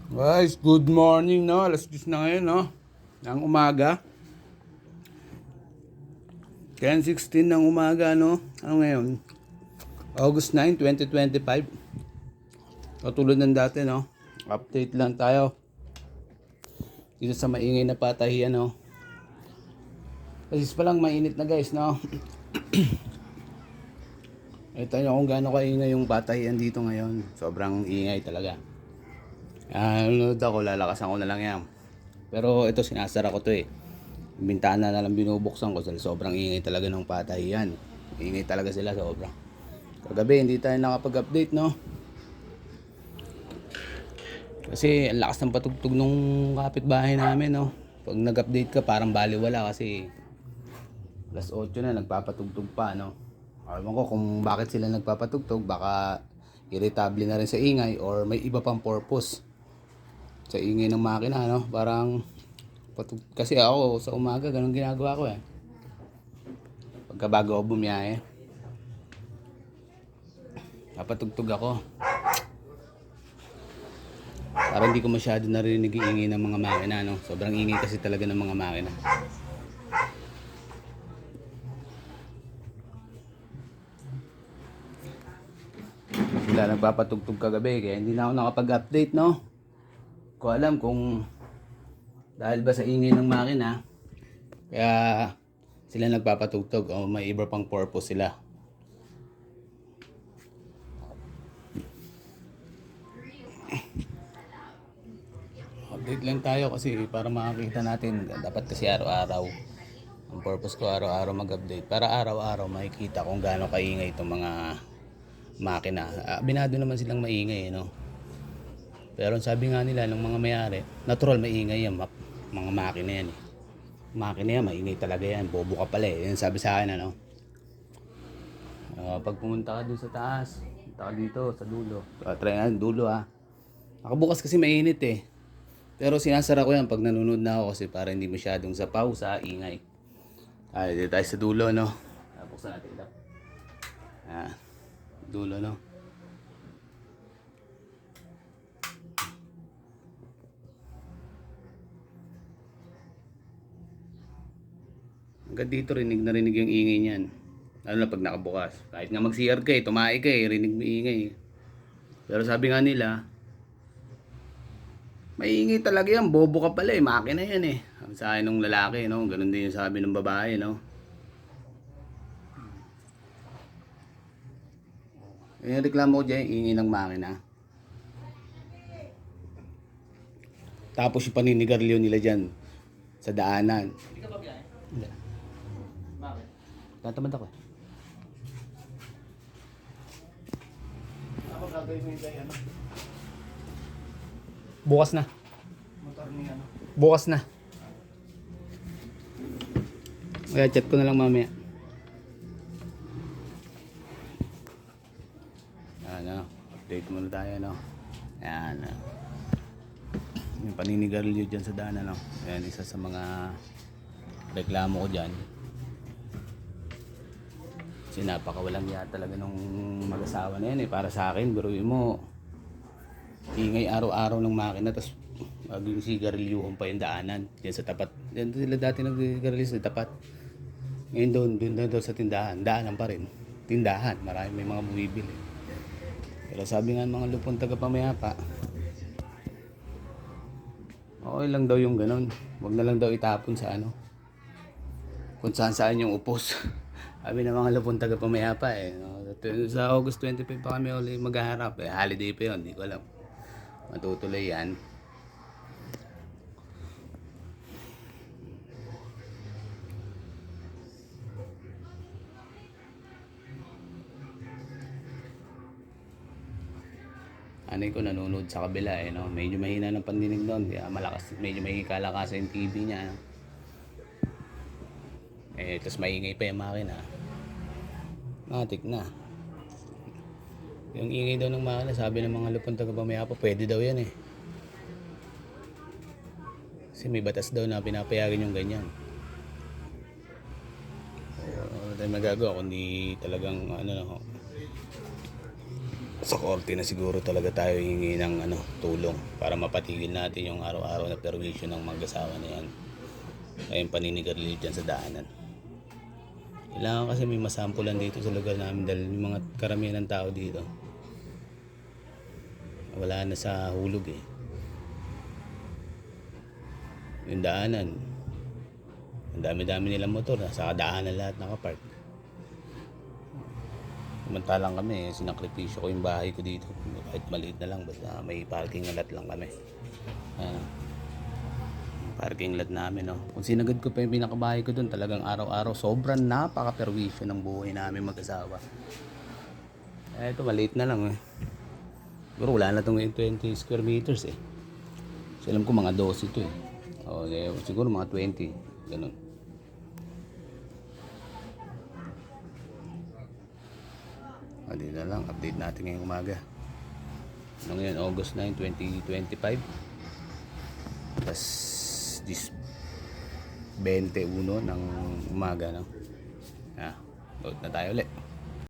Guys, good morning, no? Alas 10 na ngayon, no? Ng umaga. 10:16 ng umaga, no? Ano ngayon? August 9, 2025. Katulad ng dati, no? Update lang tayo. Dito sa maingay na patahian, no? Kasi pa lang mainit na, guys, no? Ito nyo kung gaano kaingay yung patahian dito ngayon. Sobrang ingay talaga. Nanonood ako, lalakasan ko na lang yan. Pero ito, sinasara ko to eh. Bintana na lang binubuksan ko dahil sobrang ingay talaga ng patahian. Ingay talaga sila sobra. Kagabi hindi tayo nakapag-update, no? Kasi ang lakas ng patugtog nung kapitbahay namin, no? Pag nag-update ka parang baliwala kasi alas 8 na nagpapatugtog pa, no? Alam ko kung bakit sila nagpapatugtog, baka irritable na rin sa ingay or may iba pang purpose sa ingay ng makina, no? Parang kasi ako sa umaga ganun ginagawa ko eh. Pagka bago ako bumiyahe, napatugtog ako. Parang hindi ko masyado narinig yung ingay ng mga makina, no? Sobrang ingay kasi talaga ng mga makina. Sila nagpapatugtog kagabi kaya hindi na ako nakapag-update, no? Ko alam kung dahil ba sa ingay ng makina kaya sila nagpapatugtog o may iba pang purpose sila. Update lang tayo kasi para makakita natin, dapat kasi araw-araw. Ang purpose ko araw-araw mag-update para araw-araw makikita kung gaano kaingay itong mga makina. Binado naman silang maingay, no? Pero sabi nga nila ng mga may-ari, natural maingay yan, mga makina yan eh. Makina yan, maingay talaga yan. Bobo ka pala eh. Yan sabi sa akin, ano? Pag pumunta ka dun sa taas, punta ka dito sa dulo. Try nga dulo ah. Nakabukas kasi mainit eh. Pero sinasara ko yan pag nanonood na ako kasi para hindi masyadong sapaw sa ingay. Dito tayo sa dulo, no? Buksan natin ito. Dulo, no? Hanggang dito rinig na rinig yung ingay niyan. Lalo na pag nakabukas. Kahit nga mag-CR ka eh, tumae ka eh, rinig mo ingay eh. Pero sabi nga nila, maingay talaga yan, bobo ka pala eh, makina yan eh. Sabi sa akin ng lalaki, no? Ganun din yung sabi ng babae, no? Yung reklamo ko dyan, ingay ng makina. Tapos yung paninigarilyo nila dyan sa daanan. Hindi ka ba biyahe? Hindi. Bakit? Tatamad ako eh. Ako gagawin mo yung ano? Bukas na. Motor niya ano? Bukas na. Kaya chat ko na lang mamaya. Ano, update muna tayo, no? Ayan. Yung paninigarilyo dyan sa daan, ano? Ayan, isa sa mga reklamo ko dyan. Kasi napakawalang ya talaga nung mag-asawa na yan eh. Para sa akin, biruin mo, ingay araw-araw ng makina, tapos yung sigarilyuhan pa yung daanan dyan sa tapat. Dyan sila dati nag-garilyo sa tapat. Ngayon doon sa tindahan, daanan pa rin. Tindahan, marami may mga bumibili. Pero sabi nga ng mga lupon taga-Pamayapa, okay lang daw yung ganun. Huwag na lang daw itapon sa ano, kung saan yung upos. Sabi ng mga lupon taga-Pamayapa eh. Sa August 25 pa kami ulit maghaharap. Holiday pa yun, hindi ko alam. Matutuloy yan. Anay ko nanonood sa kabila eh, no? Medyo mahina ng pandinig doon, kaya malakas, medyo may kalakasan yung TV niya, no? Tapos maingay pa yung makina. Matik na. Yung ingay daw ng makina, sabi ng mga lupon taga-Pamayapa, pwede daw yan eh. Kasi may batas daw na pinapayagan yung ganyan. Wala tayong magagawa kundi talagang ano, sa korte na siguro talaga tayo hingi ng tulong para mapatigil natin yung araw-araw na perwisyo ng mag-asawa na yan. Ayun, paninigarilyo dyan sa daanan. Kailangan kasi may masampulan dito sa lugar namin dahil yung mga karamihan ng tao dito wala na sa hulog eh. Yung daanan, ang dami-dami nilang motor, sa daanan lahat nakapark. Samantalang kami, sinakripisyo ko yung bahay ko dito. Kahit maliit na lang, basta may parking lot lang kami. Parking lot namin, no. Kung sinagad ko pa yung pinakabahay ko doon, talagang araw-araw, sobrang napaka-perwisyo ng buhay namin mag-asawa. Ito, maliit na lang eh. Pero wala na itong 20 square meters eh. So, alam ko mga 12 ito eh. O, siguro mga 20. Ganun. Hindi na lang, update natin ngayong umaga. Ngayon, August 9, 2025. Tapos, 21 ng umaga, no? Load na tayo ulit.